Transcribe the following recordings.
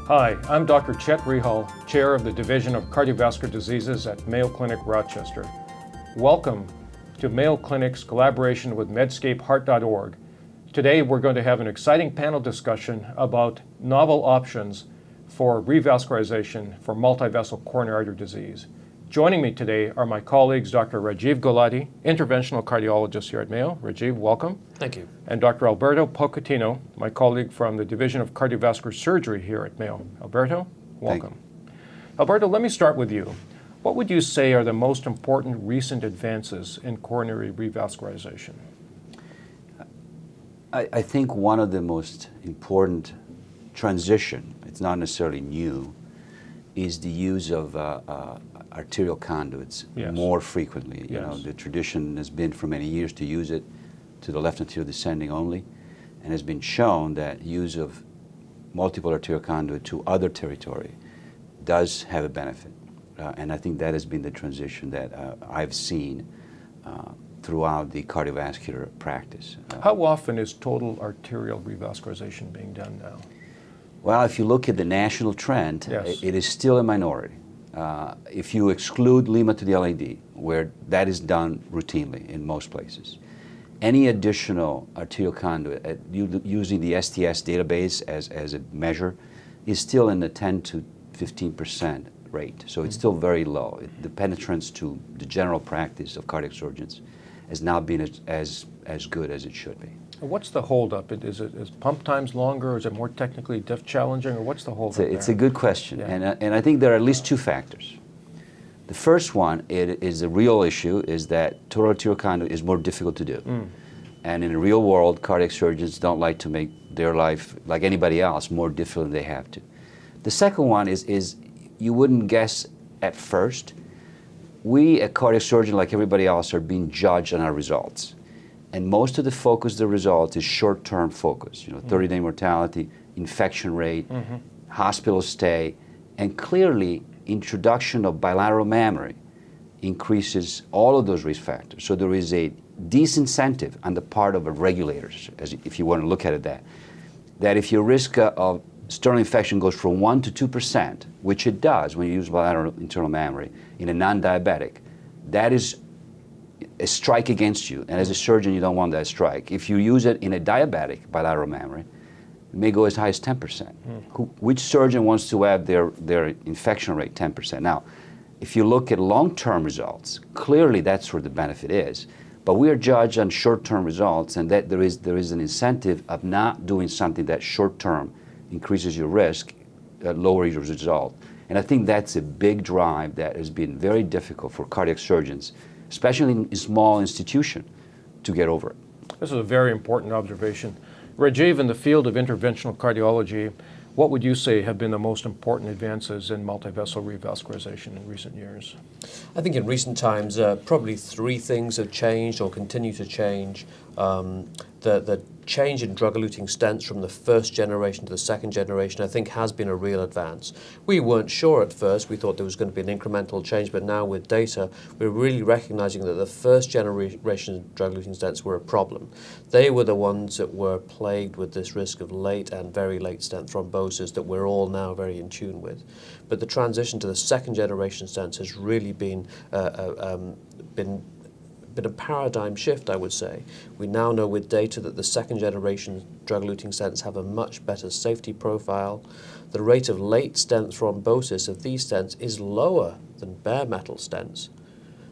Hi, I'm Dr. Chet Rihal, Chair of the Division of Cardiovascular Diseases at Mayo Clinic, Rochester. Welcome to Mayo Clinic's collaboration with Medscape Today we're going to have an exciting panel discussion about novel options for revascularization for multivessel coronary artery disease. Joining me today are my colleagues Dr. Rajiv Gulati, interventional cardiologist here at Mayo. Rajiv, welcome. Thank you. And Dr. Alberto Pochettino, my colleague from the Division of Cardiovascular Surgery here at Mayo. Alberto, welcome. Alberto, let me start with you. What would you say are the most important recent advances in coronary revascularization? I think one of the most important transition, it's not necessarily new, is the use of arterial conduits more frequently. You know, the tradition has been for many years to use it to the left anterior descending only, and has been shown that use of multiple arterial conduit to other territory does have a benefit. And I think that has been the transition that I've seen throughout the cardiovascular practice. How often is total arterial revascularization being done now? Well, if you look at the national trend, it is still a minority. If you exclude lima to the LAD, where that is done routinely in most places, any additional arterial conduit using the STS database as a measure is still in the 10 to 15% rate. So it's still very low. The penetrance to the general practice of cardiac surgeons has not been as good as it should be. What's the holdup? Is pump times longer, or is it more technically challenging, or what's the holdup? It's a good question, and I think there are at least two factors. The first one is the real issue, is that total arterial conduit is more difficult to do. And in the real world, cardiac surgeons don't like to make their life, like anybody else, more difficult than they have to. The second one is you wouldn't guess at first. We, at cardiac surgeon, like everybody else, are being judged on our results. And most of the focus of the result is short-term focus, 30-day mortality, infection rate, hospital stay, and clearly introduction of bilateral mammary increases all of those risk factors. So there is a disincentive on the part of the regulators, if you want to look at it that if your risk of sternal infection goes from 1 to 2%, which it does when you use bilateral internal mammary in a non-diabetic, that is a strike against you, and as a surgeon you don't want that strike. If you use it in a diabetic bilateral mammary, it may go as high as 10%. Which surgeon wants to have their infection rate 10%? Now, if you look at long-term results, clearly that's where the benefit is. But we are judged on short-term results, and that there is an incentive of not doing something that short-term increases your risk, lower your result. And I think that's a big drive that has been very difficult for cardiac surgeons, especially in small institutions, to get over it. This is a very important observation. Rajiv, in the field of interventional cardiology, what would you say have been the most important advances in multivessel revascularization in recent years? I think in recent times, probably three things have changed or continue to change. The change in drug-eluting stents from the first generation to the second generation, I think, has been a real advance. We weren't sure at first. We thought there was going to be an incremental change, but now with data, we're really recognizing that the first generation drug-eluting stents were a problem. They were the ones that were plagued with this risk of late and very late stent thrombosis that we're all now very in tune with. But the transition to the second generation stents has really been a paradigm shift, I would say. We now know with data that the second generation drug-eluting stents have a much better safety profile. The rate of late stent thrombosis of these stents is lower than bare metal stents.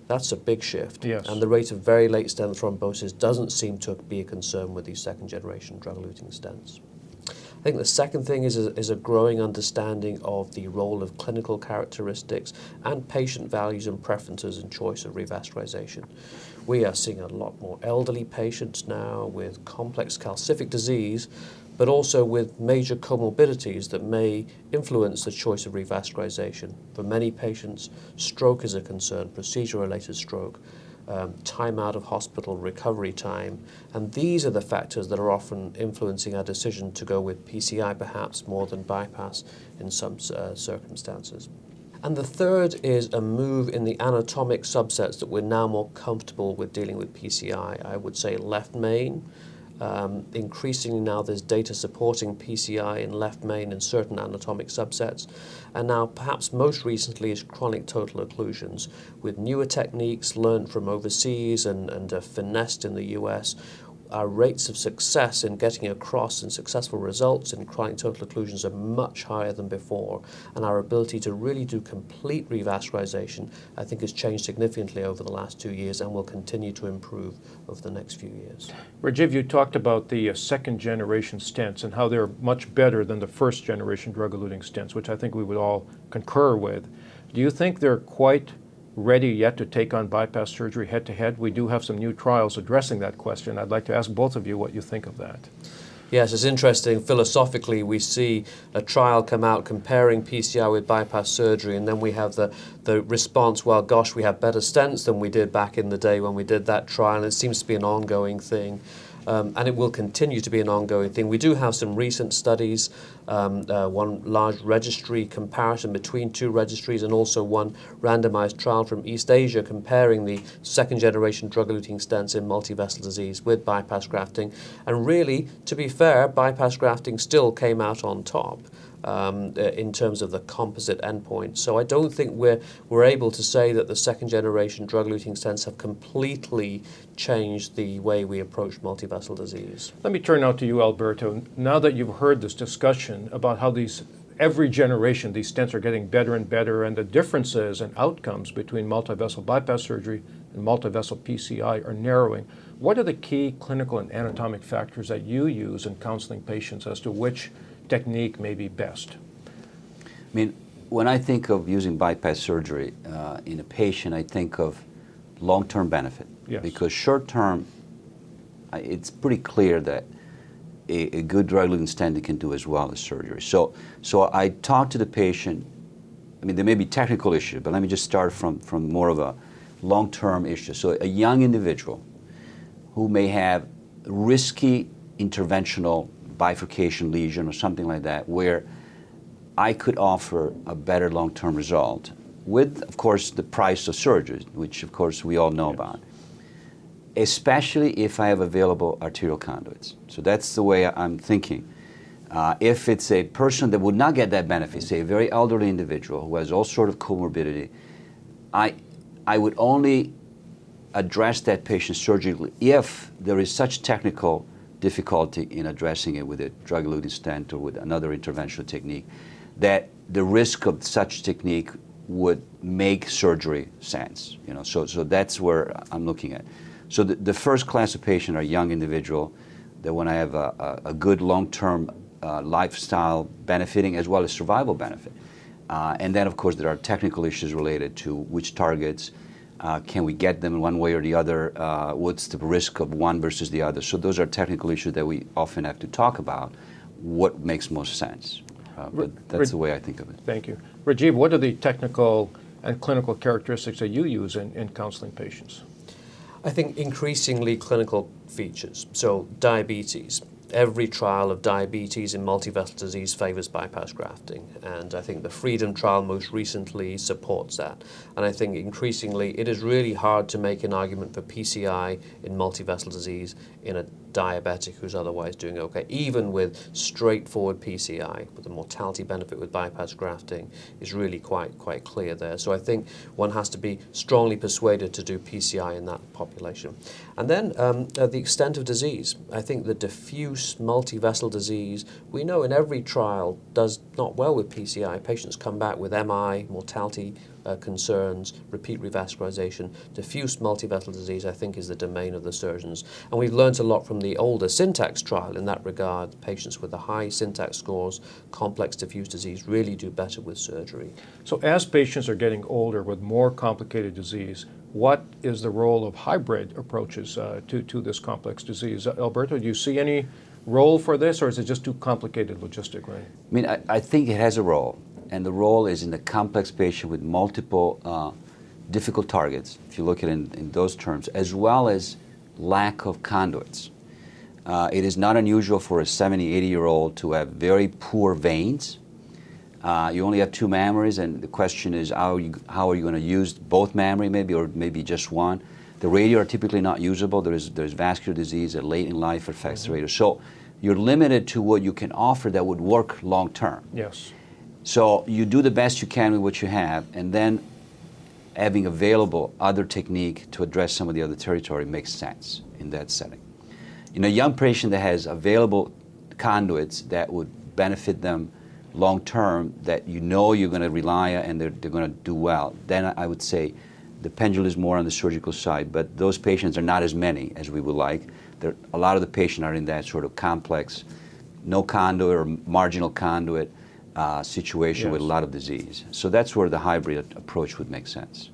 That's a big shift. And the rate of very late stent thrombosis doesn't seem to be a concern with these second generation drug-eluting stents. I think the second thing is a growing understanding of the role of clinical characteristics and patient values and preferences in choice of revascularization. We are seeing a lot more elderly patients now with complex calcific disease, but also with major comorbidities that may influence the choice of revascularization. For many patients, stroke is a concern, procedure-related stroke, time out of hospital, recovery time, and these are the factors that are often influencing our decision to go with PCI perhaps more than bypass in some circumstances. And the third is a move in the anatomic subsets that we're now more comfortable with dealing with PCI. I would say left main, Increasingly now there's data supporting PCI in left main in certain anatomic subsets. And now perhaps most recently is chronic total occlusions. With newer techniques learned from overseas and finessed in the US, our rates of success in getting across and successful results in chronic total occlusions are much higher than before, and our ability to really do complete revascularization, I think, has changed significantly over the last 2 years and will continue to improve over the next few years. Rajiv, you talked about the second generation stents and how they're much better than the first generation drug-eluting stents, which I think we would all concur with. Do you think they're quite ready yet to take on bypass surgery head-to-head? We do have some new trials addressing that question. I'd like to ask both of you what you think of that. Yes, it's interesting. Philosophically, we see a trial come out comparing PCI with bypass surgery, and then we have the response, well, gosh, we have better stents than we did back in the day when we did that trial. And it seems to be an ongoing thing. And it will continue to be an ongoing thing. We do have some recent studies, one large registry comparison between two registries, and also one randomized trial from East Asia comparing the second generation drug-eluting stents in multivessel disease with bypass grafting. And really, to be fair, bypass grafting still came out on top in terms of the composite endpoint. So I don't think we're able to say that the second generation drug-eluting stents have completely changed the way we approach multivessel disease. Let me turn now to you, Alberto. Now that you've heard this discussion about how every generation, these stents are getting better and better, and the differences and outcomes between multivessel bypass surgery and multivessel PCI are narrowing, what are the key clinical and anatomic factors that you use in counseling patients as to which technique may be best? I mean, when I think of using bypass surgery in a patient, I think of long-term benefit. Yes. Because short-term, it's pretty clear that a good drug-eluting stent can do as well as surgery. So I talk to the patient. I mean, there may be technical issues, but let me just start from more of a long-term issue. So a young individual who may have risky interventional bifurcation lesion or something like that, where I could offer a better long-term result with, of course, the price of surgery, which, of course, we all know about, especially if I have available arterial conduits. So that's the way I'm thinking. If it's a person that would not get that benefit, say a very elderly individual who has all sort of comorbidity, I would only address that patient surgically if there is such technical difficulty in addressing it with a drug-eluting stent or with another interventional technique that the risk of such technique would make surgery sense. So that's where I'm looking at. So the first class of patient are young individual that when I have a good long-term lifestyle benefiting as well as survival benefit. And then, of course, there are technical issues related to which targets, can we get them in one way or the other, what's the risk of one versus the other. So those are technical issues that we often have to talk about, what makes most sense. But that's the way I think of it. Thank you. Rajiv, what are the technical and clinical characteristics that you use in counseling patients? I think increasingly clinical features. So diabetes. Every trial of diabetes in multivessel disease favors bypass grafting, and I think the Freedom trial most recently supports that. And I think increasingly it is really hard to make an argument for PCI in multivessel disease in a diabetic who's otherwise doing okay, even with straightforward PCI. But the mortality benefit with bypass grafting is really quite clear there. So I think one has to be strongly persuaded to do PCI in that population. And then the extent of disease. I think the diffuse multivessel disease, we know in every trial, does not well with PCI. Patients come back with MI, mortality concerns, repeat revascularization. Diffuse multivessel disease, I think, is the domain of the surgeons. And we've learned a lot from the older syntax trial in that regard. Patients with the high syntax scores, complex diffuse disease, really do better with surgery. So as patients are getting older with more complicated disease, what is the role of hybrid approaches to this complex disease? Alberto, do you see any role for this, or is it just too complicated logistically? I mean, I think it has a role, and the role is in the complex patient with multiple difficult targets, if you look at it in those terms, as well as lack of conduits. It is not unusual for a 70, 80-year-old to have very poor veins. You only have 2 mammaries, and the question is how are you going to use both mammary maybe, or maybe just one. The radio are typically not usable. There's vascular disease that late in life affects the radio. So you're limited to what you can offer that would work long term. Yes. So you do the best you can with what you have, and then having available other technique to address some of the other territory makes sense in that setting. In a young patient that has available conduits that would benefit them long term, that you know you're going to rely on and they're going to do well, then I would say the pendulum is more on the surgical side. But those patients are not as many as we would like. A lot of the patients are in that sort of complex, no conduit or marginal conduit situation with a lot of disease. So that's where the hybrid approach would make sense.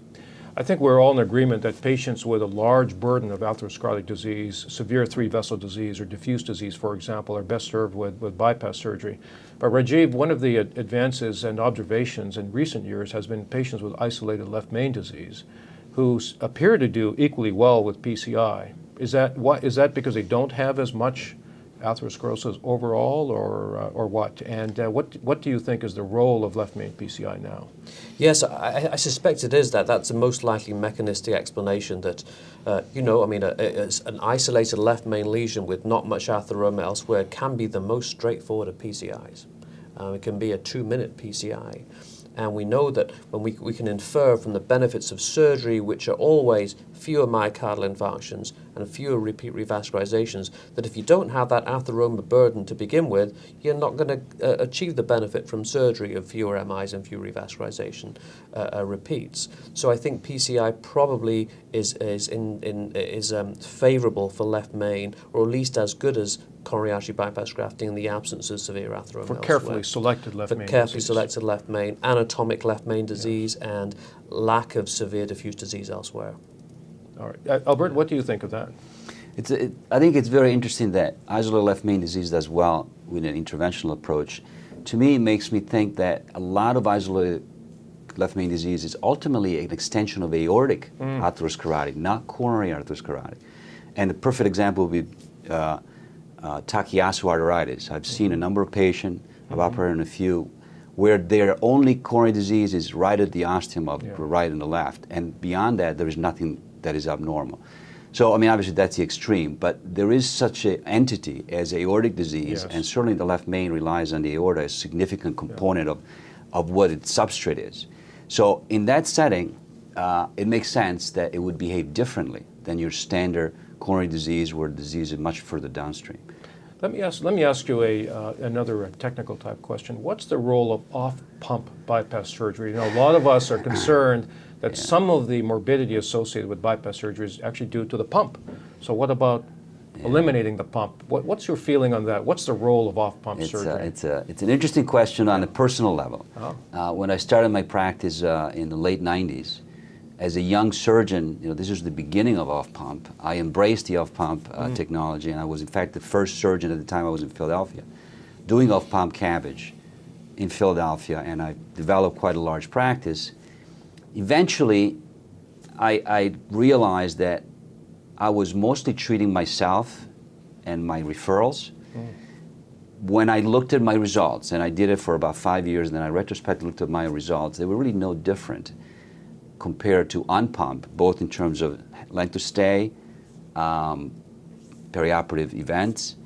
I think we're all in agreement that patients with a large burden of atherosclerotic disease, severe three-vessel disease, or diffuse disease, for example, are best served with bypass surgery. But Rajiv, one of the advances and observations in recent years has been patients with isolated left main disease who appear to do equally well with PCI. Is that because they don't have as much atherosclerosis overall, or what? And what do you think is the role of left main PCI now? Yes, I suspect it is that. That's the most likely mechanistic explanation that, an isolated left main lesion with not much atheroma elsewhere can be the most straightforward of PCIs. It can be a 2-minute PCI. And we know that when we can infer from the benefits of surgery, which are always fewer myocardial infarctions and fewer repeat revascularizations, that if you don't have that atheroma burden to begin with, you're not going to achieve the benefit from surgery of fewer MIs and fewer revascularization repeats. So I think PCI probably is favorable for left main, or at least as good as coronary artery bypass grafting in the absence of severe atheroma for carefully selected left main carefully disease. selected left main, anatomic left main disease, and lack of severe diffuse disease elsewhere. All right. Albert, what do you think of that? I think it's very interesting that isolated left main disease does well with an interventional approach. To me, it makes me think that a lot of isolated left main disease is ultimately an extension of aortic atherosclerotic, not coronary atherosclerotic. And the perfect example would be Takayasu arteritis. I've seen a number of patients, I've operated on a few, where their only coronary disease is right at the ostium of the right and the left. And beyond that, there is nothing that is abnormal. So, I mean, obviously that's the extreme, but there is such an entity as aortic disease, and certainly the left main relies on the aorta as a significant component of what its substrate is. So in that setting, it makes sense that it would behave differently than your standard coronary disease, where the disease is much further downstream. Let me ask you another technical type question. What's the role of off-pump bypass surgery? You know, a lot of us are concerned that some of the morbidity associated with bypass surgery is actually due to the pump. So what about eliminating the pump? What's your feeling on that? What's the role of off-pump surgery? It's an interesting question on a personal level. When I started my practice in the late 90s, as a young surgeon, you know, this was the beginning of off-pump. I embraced the off-pump technology, and I was in fact the first surgeon at the time I was in Philadelphia doing off-pump CABG in Philadelphia, and I developed quite a large practice. Eventually, I realized that I was mostly treating myself and my referrals. When I looked at my results, and I did it for about 5 years, and then I retrospectively looked at my results, they were really no different compared to on-pump, both in terms of length of stay, perioperative events,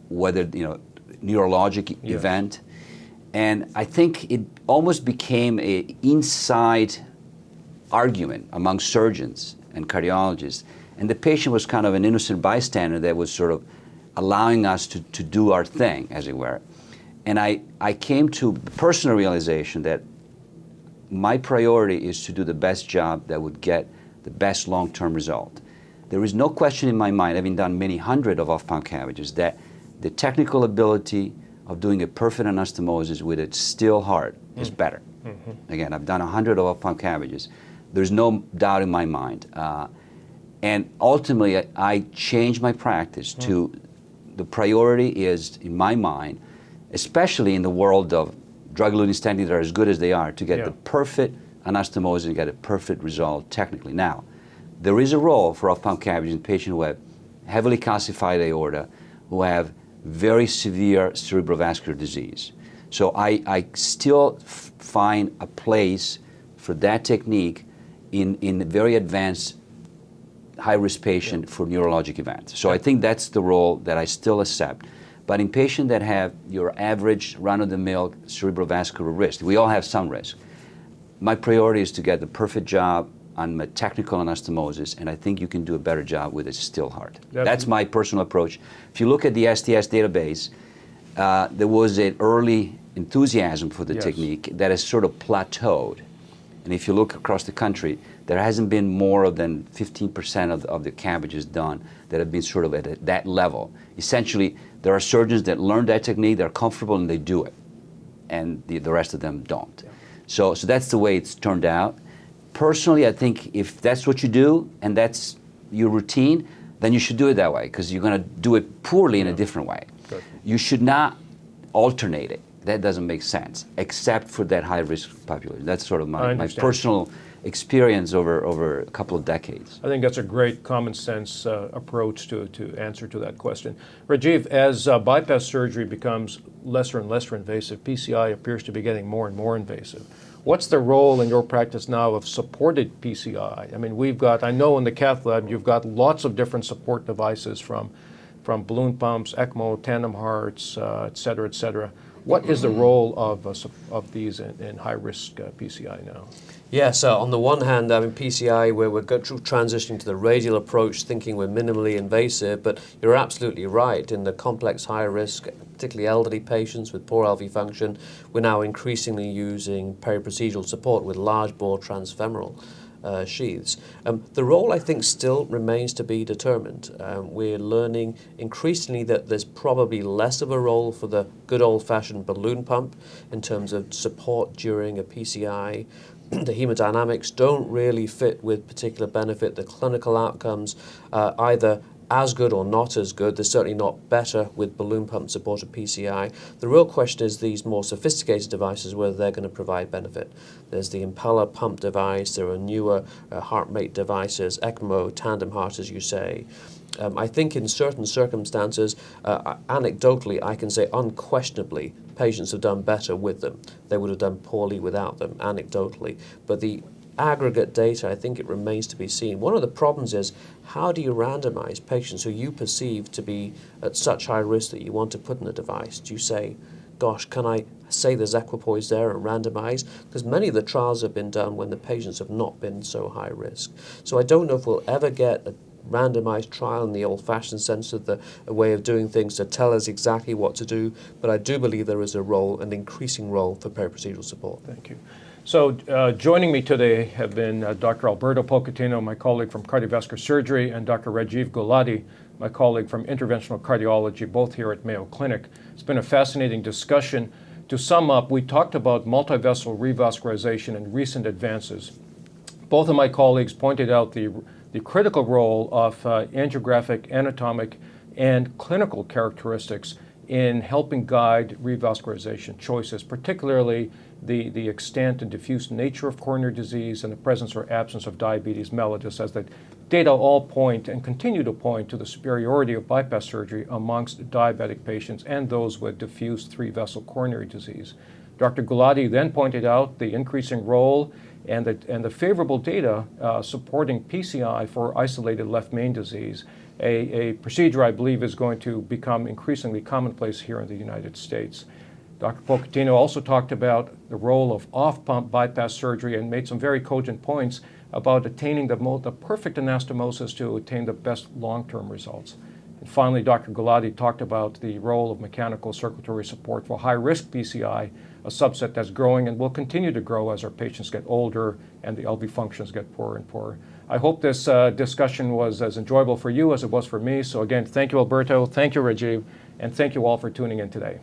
whether, you know, neurologic event. And I think it almost became an inside argument among surgeons and cardiologists. And the patient was kind of an innocent bystander that was sort of allowing us to do our thing, as it were. And I came to the personal realization that my priority is to do the best job that would get the best long-term result. There is no question in my mind, having done many hundred of off-pump CABGs, that the technical ability of doing a perfect anastomosis with a still heart is better. Again, I've done 100 of off-pump CABGs. There's no doubt in my mind. And ultimately, I changed my practice to the priority is, in my mind, especially in the world of drug-eluting stenting that are as good as they are, to get the perfect anastomosis and get a perfect result technically. Now, there is a role for off-pump CABG in patients who have heavily calcified aorta, who have very severe cerebrovascular disease. So I still find a place for that technique in very advanced high-risk patient for neurologic events. So I think that's the role that I still accept. But in patients that have your average run-of-the-mill cerebrovascular risk, we all have some risk. My priority is to get the perfect job on my technical anastomosis, and I think you can do a better job with a still heart. That's my personal approach. If you look at the STS database, there was an early enthusiasm for the technique that has sort of plateaued. And if you look across the country, there hasn't been more than 15% of the CABGs done that have been sort of at that level. Essentially, there are surgeons that learn that technique, they're comfortable, and they do it. And the rest of them don't. So that's the way it's turned out. Personally, I think if that's what you do and that's your routine, then you should do it that way, because you're going to do it poorly in a different way. Good. You should not alternate it. That doesn't make sense, except for that high-risk population. That's sort of my personal experience over a couple of decades. I think that's a great common sense approach to answer to that question. Rajiv, as bypass surgery becomes lesser and less invasive, PCI appears to be getting more and more invasive. What's the role in your practice now of supported PCI? I mean, I know in the cath lab you've got lots of different support devices from balloon pumps, ECMO, tandem hearts, et cetera, et cetera. What is the role of these in high-risk PCI now? Yeah, so on the one hand, I mean, PCI, we're transitioning to the radial approach, thinking we're minimally invasive, but you're absolutely right. In the complex high-risk, particularly elderly patients with poor LV function, we're now increasingly using periprocedural support with large bore transfemoral sheaths. The role, I think, still remains to be determined. We're learning increasingly that there's probably less of a role for the good old-fashioned balloon pump in terms of support during a PCI. The hemodynamics don't really fit with particular benefit. The clinical outcomes either as good or not as good. They're certainly not better with balloon pump supported PCI. The real question is these more sophisticated devices, whether they're going to provide benefit. There's the impeller pump device, there are newer HeartMate devices, ECMO, tandem heart, as you say. I think in certain circumstances, anecdotally, I can say unquestionably, patients have done better with them. They would have done poorly without them, anecdotally. But the aggregate data, I think it remains to be seen. One of the problems is, how do you randomize patients who you perceive to be at such high risk that you want to put in a device? Do you say, gosh, can I say there's equipoise there and randomize? Because many of the trials have been done when the patients have not been so high risk. So I don't know if we'll ever get a randomized trial in the old-fashioned sense of a way of doing things to tell us exactly what to do, but I do believe there is a role, an increasing role, for periprocedural support. Thank you. So joining me today have been Dr. Alberto Pochettino, my colleague from cardiovascular surgery, and Dr. Rajiv Gulati, my colleague from interventional cardiology, both here at Mayo Clinic. It's been a fascinating discussion. To sum up, we talked about multivessel revascularization and recent advances. Both of my colleagues pointed out the critical role of angiographic, anatomic, and clinical characteristics in helping guide revascularization choices, particularly the extent and diffuse nature of coronary disease and the presence or absence of diabetes mellitus, as the data all point and continue to point to the superiority of bypass surgery amongst diabetic patients and those with diffuse three-vessel coronary disease. Dr. Gulati then pointed out the increasing role and the favorable data supporting PCI for isolated left main disease, a procedure I believe is going to become increasingly commonplace here in the United States. Dr. Pochettino also talked about the role of off-pump bypass surgery and made some very cogent points about attaining the perfect anastomosis to attain the best long-term results. And finally, Dr. Gulati talked about the role of mechanical circulatory support for high-risk PCI, a subset that's growing and will continue to grow as our patients get older and the LV functions get poorer and poorer. I hope this discussion was as enjoyable for you as it was for me. So again, thank you, Alberto, thank you, Rajiv, and thank you all for tuning in today.